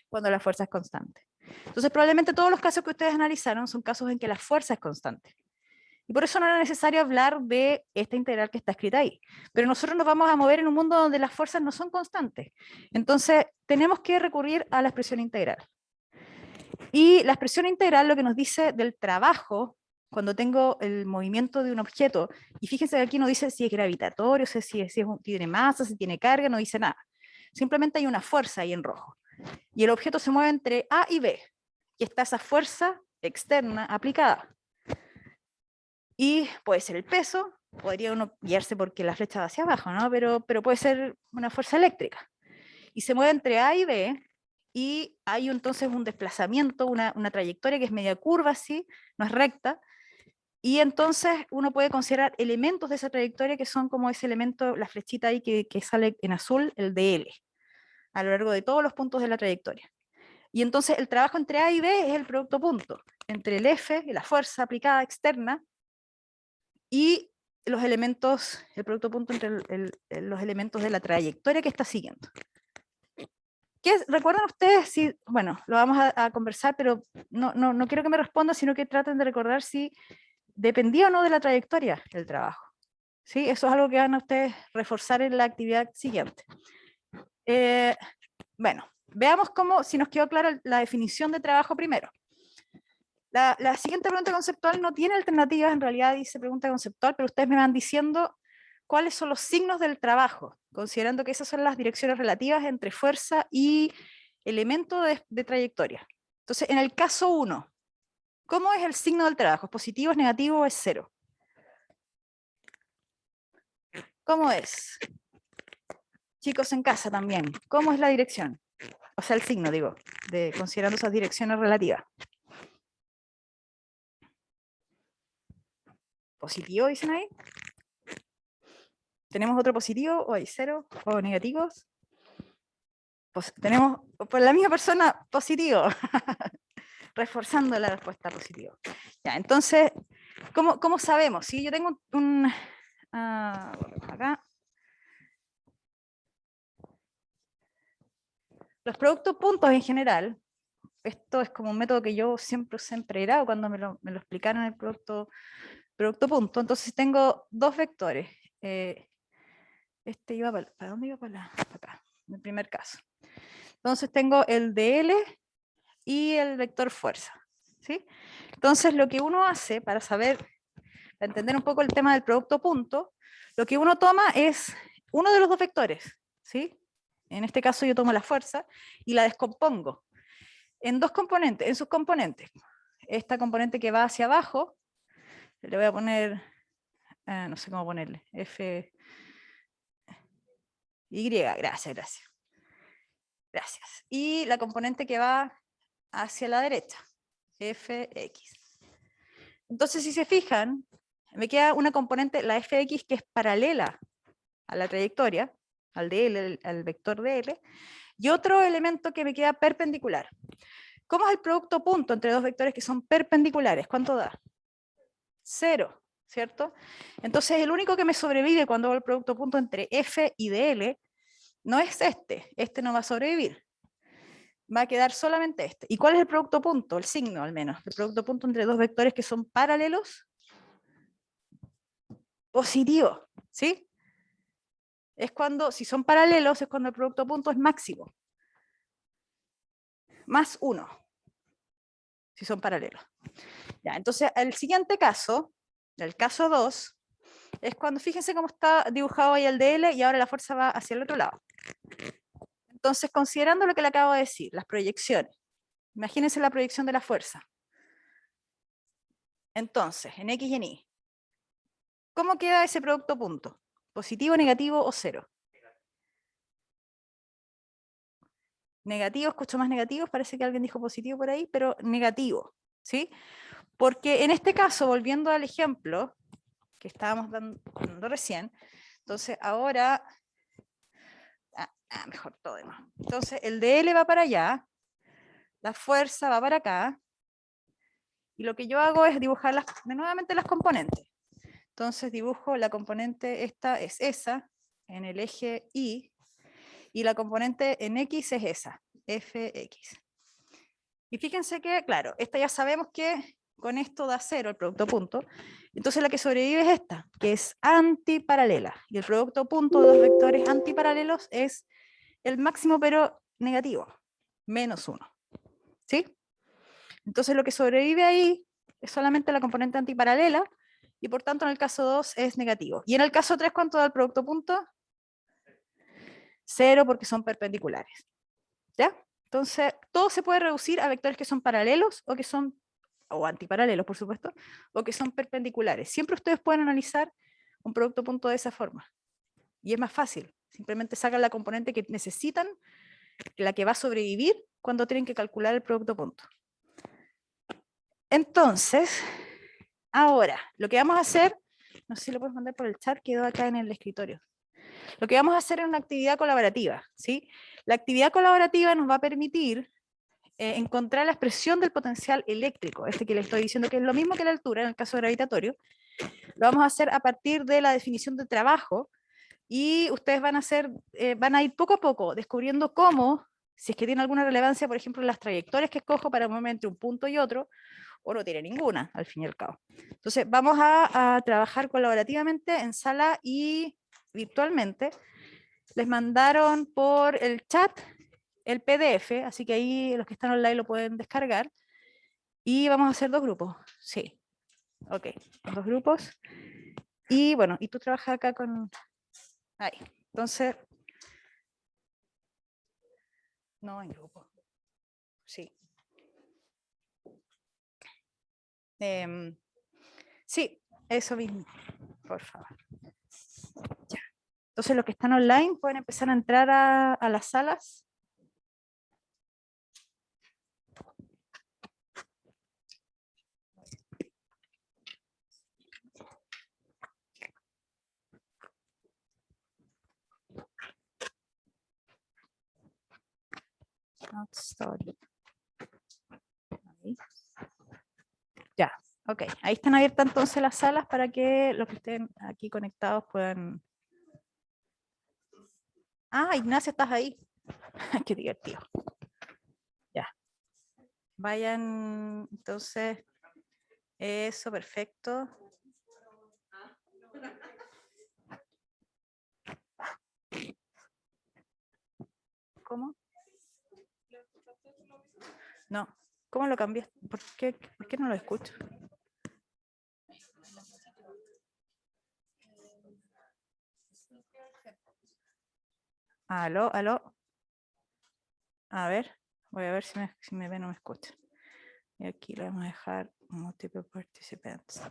Cuando la fuerza es constante. Entonces, probablemente todos los casos que ustedes analizaron son casos en que la fuerza es constante. Y por eso no era necesario hablar de esta integral que está escrita ahí. Pero nosotros nos vamos a mover en un mundo donde las fuerzas no son constantes. Entonces, tenemos que recurrir a la expresión integral. Y la expresión integral lo que nos dice del trabajo, cuando tengo el movimiento de un objeto, y fíjense que aquí no dice si es gravitatorio, si tiene masa, si tiene carga, no dice nada. Simplemente hay una fuerza ahí en rojo. Y el objeto se mueve entre A y B, y está esa fuerza externa aplicada. Y puede ser el peso, podría uno guiarse porque la flecha va hacia abajo, ¿no? Pero puede ser una fuerza eléctrica. Y se mueve entre A y B, y hay entonces un desplazamiento, una trayectoria que es media curva, así, no es recta, y entonces uno puede considerar elementos de esa trayectoria que son como ese elemento, la flechita ahí que sale en azul, el dl, a lo largo de todos los puntos de la trayectoria. Y entonces el trabajo entre A y B es el producto punto, entre el F, la fuerza aplicada externa, y los elementos, el producto punto entre los elementos de la trayectoria que está siguiendo. ¿Recuerdan ustedes si, bueno, lo vamos a conversar, pero no quiero que me respondan, sino que traten de recordar si dependía o no de la trayectoria el trabajo? ¿Sí? Eso es algo que van a ustedes reforzar en la actividad siguiente. Bueno, veamos si nos quedó clara la definición de trabajo primero. La siguiente pregunta conceptual no tiene alternativas, en realidad dice pregunta conceptual, pero ustedes me van diciendo cuáles son los signos del trabajo, considerando que esas son las direcciones relativas entre fuerza y elemento de trayectoria. Entonces, en el caso 1, ¿cómo es el signo del trabajo? ¿Es positivo, es negativo o es cero? ¿Cómo es? Chicos en casa también, ¿cómo es la dirección? O sea, el signo, digo, considerando esas direcciones relativas. ¿Positivo dicen ahí? ¿Tenemos otro positivo o hay cero o negativos? Pues tenemos por la misma persona positivo. reforzando la respuesta positiva. Ya, entonces, ¿cómo sabemos? Si yo tengo acá. Los productos puntos en general, esto es como un método que yo siempre usé en pregrado cuando me lo explicaron el producto punto. Entonces tengo dos vectores. Este iba ¿para dónde iba? Para acá, en el primer caso. Entonces tengo el dl y el vector fuerza, ¿sí? Entonces lo que uno hace para entender un poco el tema del producto punto, lo que uno toma es uno de los dos vectores, ¿sí? En este caso yo tomo la fuerza y la descompongo en dos componentes, en sus componentes. Esta componente que va hacia abajo, le voy a poner, no sé cómo ponerle, F, Y, gracias. Y la componente que va hacia la derecha, Fx. Entonces, si se fijan, me queda una componente, la Fx, que es paralela a la trayectoria, al dl, al vector dl, y otro elemento que me queda perpendicular. ¿Cómo es el producto punto entre dos vectores que son perpendiculares? ¿Cuánto da? 0, ¿cierto? Entonces el único que me sobrevive cuando hago el producto punto entre f y dl no es este no va a sobrevivir. Va a quedar solamente este. ¿Y cuál es el producto punto? El signo al menos. El producto punto entre dos vectores que son paralelos. Positivo, ¿sí? Es cuando, si son paralelos, es cuando el producto punto es máximo. Más 1, si son paralelos. Ya, entonces, el siguiente caso, el caso 2, es cuando, fíjense cómo está dibujado ahí el dl y ahora la fuerza va hacia el otro lado. Entonces, considerando lo que le acabo de decir, las proyecciones, imagínense la proyección de la fuerza. Entonces, en X y en Y, ¿cómo queda ese producto punto? ¿Positivo, negativo o cero? Negativo, escucho más negativos, parece que alguien dijo positivo por ahí, pero negativo, ¿sí? Porque en este caso, volviendo al ejemplo que estábamos dando recién, entonces ahora, mejor todo de nuevo. Entonces el dl va para allá, la fuerza va para acá, y lo que yo hago es dibujar nuevamente las componentes. Entonces dibujo la componente, esta es esa, en el eje Y, y la componente en X es esa, Fx. Y fíjense que, claro, esta ya sabemos que con esto da 0 el producto punto, entonces la que sobrevive es esta, que es antiparalela, y el producto punto de dos vectores antiparalelos es el máximo pero negativo, menos 1, ¿sí? Entonces lo que sobrevive ahí es solamente la componente antiparalela, y por tanto en el caso 2 es negativo. Y en el caso 3, ¿cuánto da el producto punto? 0, porque son perpendiculares. ¿Ya? Entonces, todo se puede reducir a vectores que son paralelos o antiparalelos, por supuesto, o que son perpendiculares. Siempre ustedes pueden analizar un producto punto de esa forma. Y es más fácil. Simplemente sacan la componente que necesitan, la que va a sobrevivir cuando tienen que calcular el producto punto. Entonces, ahora, lo que vamos a hacer, no sé si lo puedes mandar por el chat, quedó acá en el escritorio. Lo que vamos a hacer es una actividad colaborativa, ¿sí? La actividad colaborativa nos va a permitir encontrar la expresión del potencial eléctrico, este que le estoy diciendo que es lo mismo que la altura en el caso gravitatorio. Lo vamos a hacer a partir de la definición de trabajo, y ustedes van a ir poco a poco descubriendo cómo, si es que tiene alguna relevancia, por ejemplo, las trayectorias que escojo para moverme entre un punto y otro, o no tiene ninguna, al fin y al cabo. Entonces, vamos a trabajar colaborativamente en sala y virtualmente. Les mandaron por el chat el PDF, así que ahí los que están online lo pueden descargar. Y vamos a hacer dos grupos. Sí, ok, dos grupos. Y bueno, y tú trabajas acá con... Ahí, entonces... No, en grupo. Sí. Sí, eso mismo, por favor. Ya. Entonces los que están online pueden empezar a entrar a las salas. Not started. ahí. Ya, ok. Ahí están abiertas entonces las salas para que los que estén aquí conectados puedan... Ah, Ignacia, estás ahí. Qué divertido. Ya. Vayan, entonces... Eso, perfecto. ¿Cómo? No. ¿Cómo lo cambié? ¿Por qué no lo escucho? Aló, aló. A ver, voy a ver si me ven o me escuchan. Y aquí le vamos a dejar multiple participants.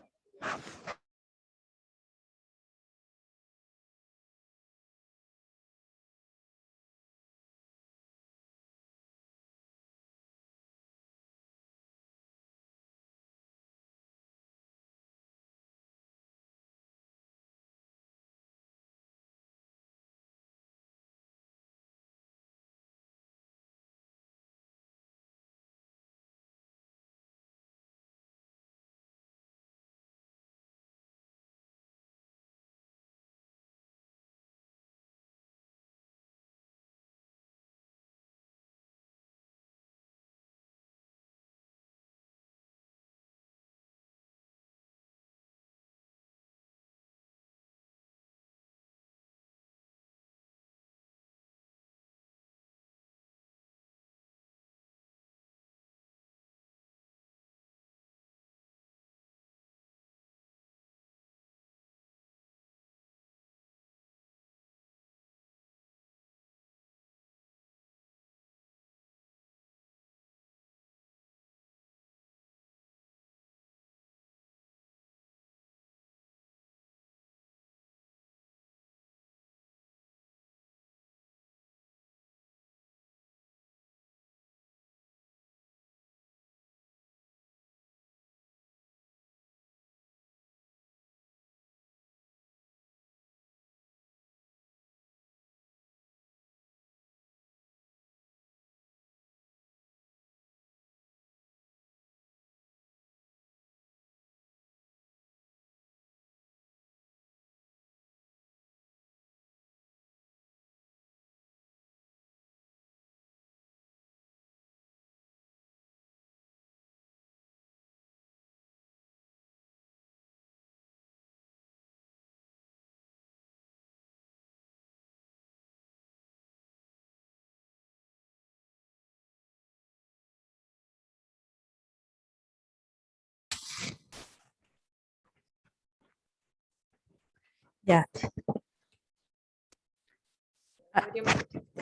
Ya.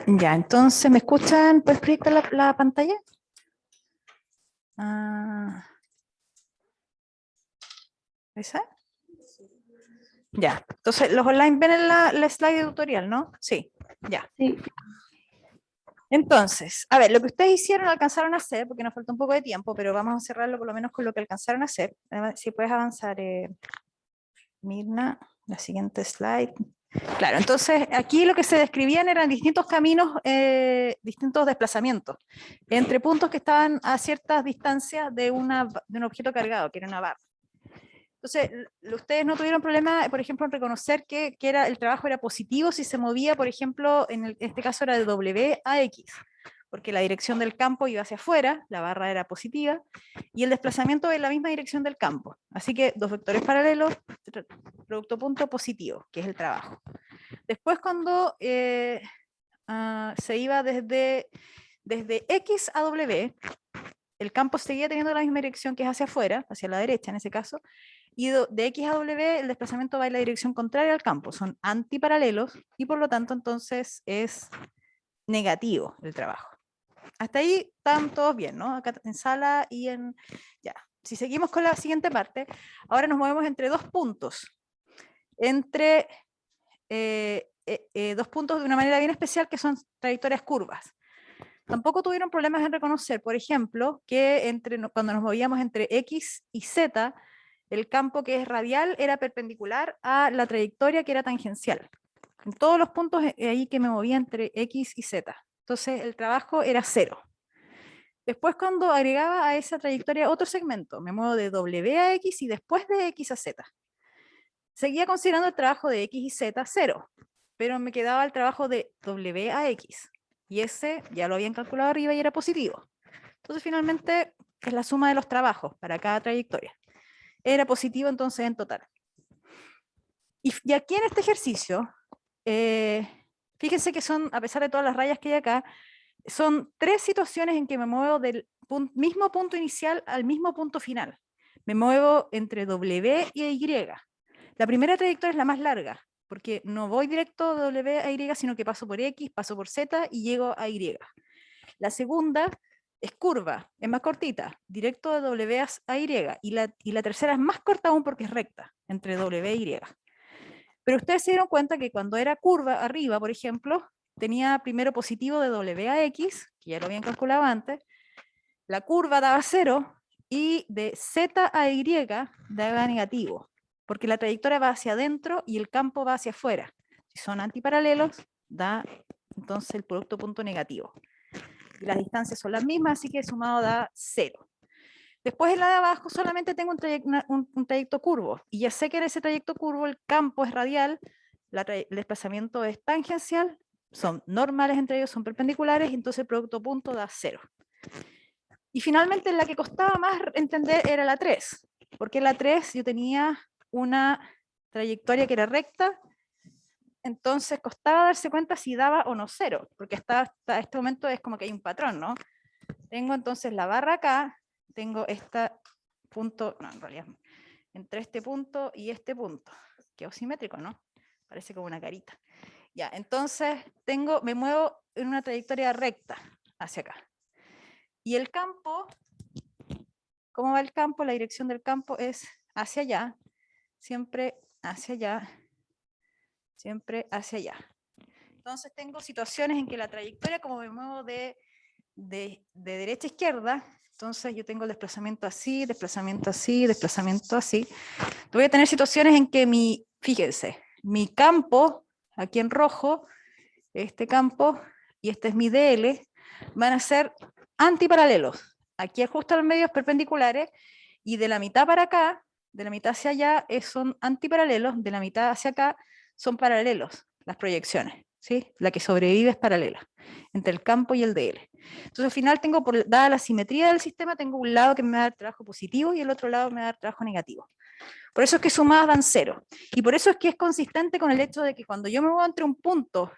Ya, entonces, ¿me escuchan? ¿Puedes proyectar la pantalla? ¿Esa? Ya, entonces los online ven en la slide de tutorial, ¿no? Sí, ya. Sí. Entonces, a ver, lo que ustedes hicieron, alcanzaron a hacer, porque nos falta un poco de tiempo, pero vamos a cerrarlo por lo menos con lo que alcanzaron a hacer. Si puedes avanzar, Mirna, la siguiente slide. Claro, entonces aquí lo que se describían eran distintos caminos, distintos desplazamientos, entre puntos que estaban a ciertas distancias de un objeto cargado, que era una barra. Entonces, ustedes no tuvieron problema, por ejemplo, en reconocer que el trabajo era positivo si se movía, por ejemplo, en este caso era de W a X, porque la dirección del campo iba hacia afuera, la barra era positiva, y el desplazamiento en la misma dirección del campo. Así que dos vectores paralelos, producto punto positivo, que es el trabajo. Después cuando se iba desde X a W, el campo seguía teniendo la misma dirección que es hacia afuera, hacia la derecha en ese caso, y de X a W el desplazamiento va en la dirección contraria al campo, son antiparalelos y por lo tanto entonces es negativo el trabajo. Hasta ahí están todos bien, ¿no? Acá en sala y en... Ya, si seguimos con la siguiente parte, ahora nos movemos entre dos puntos, entre dos puntos de una manera bien especial que son trayectorias curvas. Tampoco tuvieron problemas en reconocer, por ejemplo, que cuando nos movíamos entre X y Z, el campo que es radial era perpendicular a la trayectoria que era tangencial. En todos los puntos ahí que me movía entre X y Z. Entonces el trabajo era cero. Después cuando agregaba a esa trayectoria otro segmento, me muevo de W a X y después de X a Z. Seguía considerando el trabajo de X y Z 0, pero me quedaba el trabajo de W a X. Y ese ya lo habían calculado arriba y era positivo. Entonces finalmente es la suma de los trabajos para cada trayectoria. Era positivo entonces en total. Y aquí en este ejercicio, fíjense que son, a pesar de todas las rayas que hay acá, son 3 situaciones en que me muevo del mismo punto inicial al mismo punto final. Me muevo entre W y Y. La primera trayectoria es la más larga, porque no voy directo de W a Y, sino que paso por X, paso por Z y llego a Y. La segunda es curva, es más cortita, directo de W a Y. Y la tercera es más corta aún porque es recta, entre W y Y. Pero ustedes se dieron cuenta que cuando era curva arriba, por ejemplo, tenía primero positivo de W a X, que ya lo habían calculado antes, la curva daba 0 y de Z a Y daba negativo, porque la trayectoria va hacia adentro y el campo va hacia afuera. Si son antiparalelos, da entonces el producto punto negativo. Y las distancias son las mismas, así que sumado da 0. Después en la de abajo solamente tengo un trayecto curvo, y ya sé que en ese trayecto curvo el campo es radial, el desplazamiento es tangencial, son normales entre ellos, son perpendiculares, y entonces el producto punto da 0. Y finalmente la que costaba más entender era la 3, porque en la 3 yo tenía una trayectoria que era recta, entonces costaba darse cuenta si daba o no 0, porque hasta este momento es como que hay un patrón, ¿no? Tengo entonces la barra acá, tengo este punto, no, en realidad, entre este punto y este punto, quedó simétrico, ¿no? Parece como una carita. Ya, entonces me muevo en una trayectoria recta hacia acá. Y el campo, ¿cómo va el campo? La dirección del campo es hacia allá, siempre hacia allá, siempre hacia allá. Entonces tengo situaciones en que la trayectoria, como me muevo de derecha a izquierda, entonces yo tengo el desplazamiento así, desplazamiento así, desplazamiento así. Voy a tener situaciones en que fíjense, mi campo, aquí en rojo, este campo, y este es mi DL, van a ser antiparalelos. Aquí justo al medio es perpendiculares, y de la mitad para acá, de la mitad hacia allá, son antiparalelos, de la mitad hacia acá son paralelos, las proyecciones, ¿sí? La que sobrevive es paralela, entre el campo y el DL. Entonces al final tengo, dada la simetría del sistema, tengo un lado que me va a dar trabajo positivo y el otro lado me va a dar trabajo negativo. Por eso es que sumadas dan 0. Y por eso es que es consistente con el hecho de que cuando yo me muevo entre un punto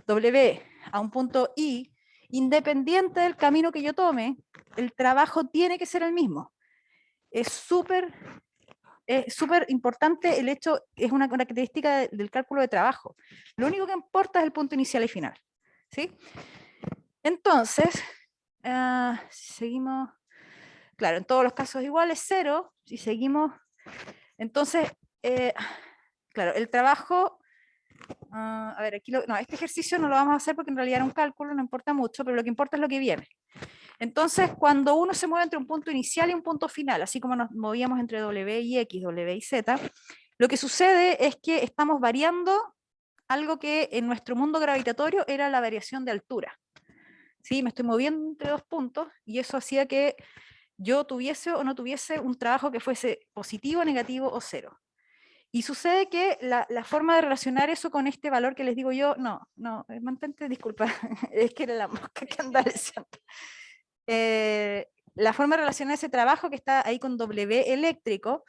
W a un punto I, independiente del camino que yo tome, el trabajo tiene que ser el mismo. Es súper importante el hecho, es una característica del cálculo de trabajo. Lo único que importa es el punto inicial y final. ¿Sí? Entonces, seguimos, claro, en todos los casos iguales, 0, si seguimos, entonces, claro, el trabajo, a ver, aquí no, este ejercicio no lo vamos a hacer porque en realidad era un cálculo, no importa mucho, pero lo que importa es lo que viene. Entonces, cuando uno se mueve entre un punto inicial y un punto final, así como nos movíamos entre W y X, W y Z, lo que sucede es que estamos variando algo que en nuestro mundo gravitatorio era la variación de altura. ¿Sí? Me estoy moviendo entre dos puntos y eso hacía que yo tuviese o no tuviese un trabajo que fuese positivo, negativo o 0. Y sucede que la forma de relacionar eso con este valor que les digo yo, no, mantente, disculpa, es que era la mosca que anda deseando. La forma de relacionar ese trabajo que está ahí con W eléctrico,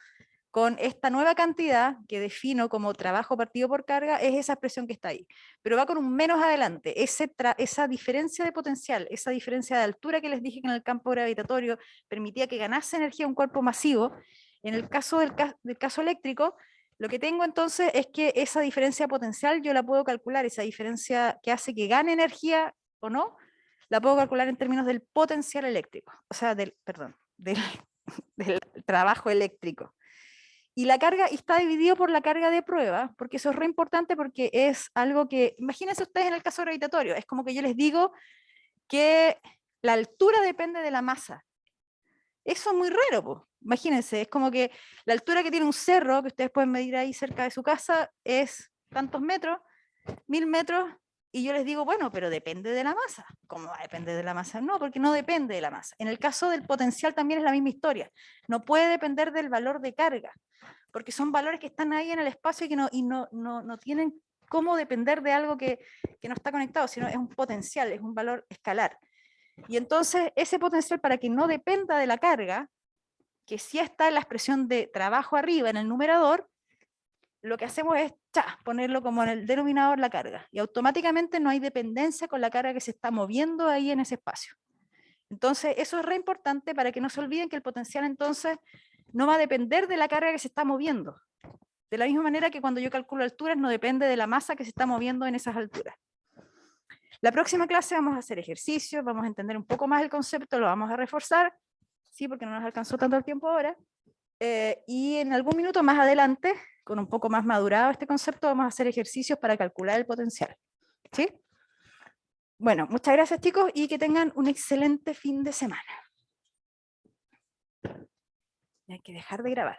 con esta nueva cantidad que defino como trabajo partido por carga, es esa expresión que está ahí. Pero va con un menos adelante. Esa diferencia de potencial, esa diferencia de altura que les dije que en el campo gravitatorio permitía que ganase energía un cuerpo masivo, en el caso del caso eléctrico, lo que tengo entonces es que esa diferencia potencial yo la puedo calcular, esa diferencia que hace que gane energía o no, la puedo calcular en términos del potencial eléctrico, o sea, del trabajo eléctrico. Y la carga está dividido por la carga de prueba, porque eso es re importante porque es algo que, imagínense ustedes en el caso gravitatorio, es como que yo les digo que la altura depende de la masa. Eso es muy raro, pues. Imagínense, es como que la altura que tiene un cerro, que ustedes pueden medir ahí cerca de su casa, es tantos metros, 1000 metros, Y yo les digo, bueno, pero depende de la masa. ¿Cómo va a depender de la masa? No, porque no depende de la masa. En el caso del potencial también es la misma historia. No puede depender del valor de carga, porque son valores que están ahí en el espacio y no tienen cómo depender de algo que no está conectado, sino es un potencial, es un valor escalar. Y entonces ese potencial, para que no dependa de la carga, que sí está en la expresión de trabajo arriba en el numerador, lo que hacemos es ponerlo como en el denominador la carga, y automáticamente no hay dependencia con la carga que se está moviendo ahí en ese espacio. Entonces eso es re importante para que no se olviden que el potencial entonces no va a depender de la carga que se está moviendo. De la misma manera que cuando yo calculo alturas no depende de la masa que se está moviendo en esas alturas. La próxima clase vamos a hacer ejercicios, vamos a entender un poco más el concepto, lo vamos a reforzar, sí, porque no nos alcanzó tanto el tiempo ahora. Y en algún minuto más adelante, con un poco más madurado este concepto, vamos a hacer ejercicios para calcular el potencial. ¿Sí? Bueno, muchas gracias chicos y que tengan un excelente fin de semana. Hay que dejar de grabar.